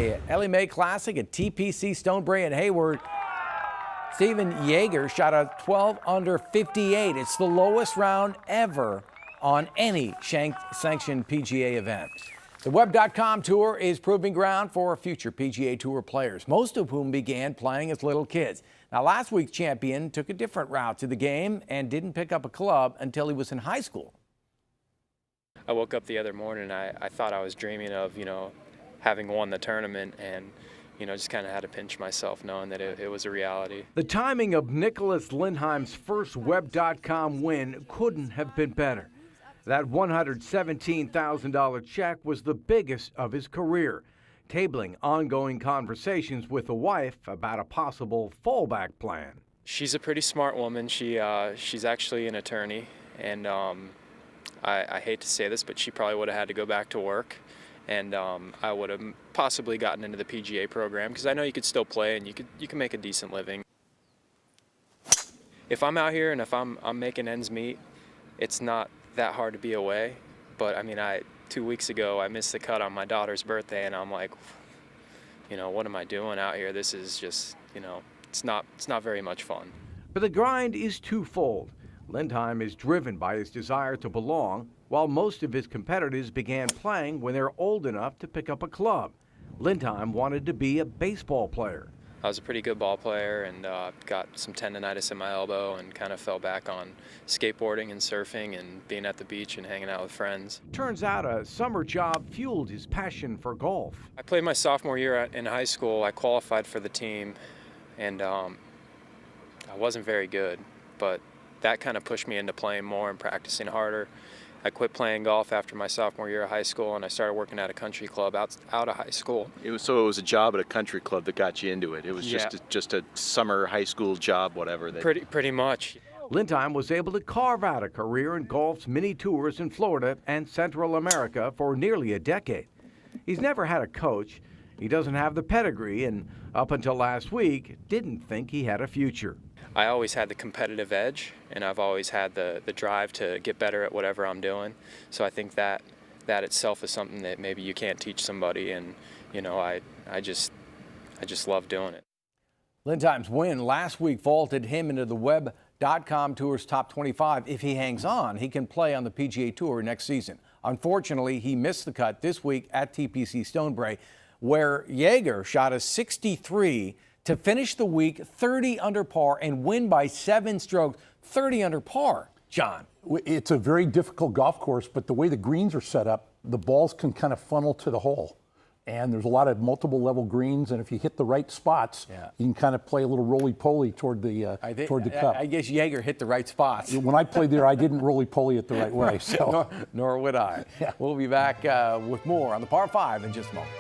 the Ellie Mae Classic at TPC Stonebrae in Hayward. Steven Yeager shot a 12 under 58. It's the lowest round ever on any sanctioned PGA event. The Web.com Tour is proving ground for future PGA Tour players, most of whom began playing as little kids. Now, last week's champion took a different route to the game and didn't pick up a club until he was in high school. I woke up the other morning, I thought I was dreaming of, having won the tournament, and, just kind of had to pinch myself knowing that it was a reality. The timing of Nicholas Lindheim's first Web.com win couldn't have been better. That $117,000 check was the biggest of his career, tabling ongoing conversations with the wife about a possible fallback plan. She's a pretty smart woman. She's actually an attorney, and I hate to say this, but she probably would have had to go back to work, and I would have possibly gotten into the PGA program, because I know you could still play and you can make a decent living. If I'm out here and if I'm making ends meet, it's not that hard to be away. But 2 weeks ago I missed the cut on my daughter's birthday, and I'm like, what am I doing out here? This is just, it's not very much fun. But the grind is twofold. Lindheim is driven by his desire to belong, while most of his competitors began playing when they're old enough to pick up a club. Lindheim wanted to be a baseball player. I was a pretty good ball player, and got some tendonitis in my elbow and kind of fell back on skateboarding and surfing and being at the beach and hanging out with friends. Turns out a summer job fueled his passion for golf. I played my sophomore year in high school. I qualified for the team, and I wasn't very good, but that kind of pushed me into playing more and practicing harder. I quit playing golf after my sophomore year of high school, and I started working at a country club out of high school. It was a job at a country club that got you into it. It was just a summer high school job, whatever. Pretty much. Lindheim was able to carve out a career in golf's mini tours in Florida and Central America for nearly a decade. He's never had a coach. He doesn't have the pedigree, and up until last week, didn't think he had a future. I always had the competitive edge, and I've always had the drive to get better at whatever I'm doing. So I think that itself is something that maybe you can't teach somebody, and I just love doing it. Lindheim's win last week vaulted him into the Web.com Tour's top 25. If he hangs on, he can play on the PGA Tour next season. Unfortunately, he missed the cut this week at TPC Stonebrae, where Yeager shot a 63 to finish the week 30 under par and win by 7 strokes, 30 under par. John. It's a very difficult golf course, but the way the greens are set up, the balls can kind of funnel to the hole. And there's a lot of multiple level greens, and if you hit the right spots, you can kind of play a little roly-poly toward the cup. I guess Yeager hit the right spots. When I played there, I didn't roly-poly it the right way. So. Nor would I. Yeah. We'll be back with more on the Par 5 in just a moment.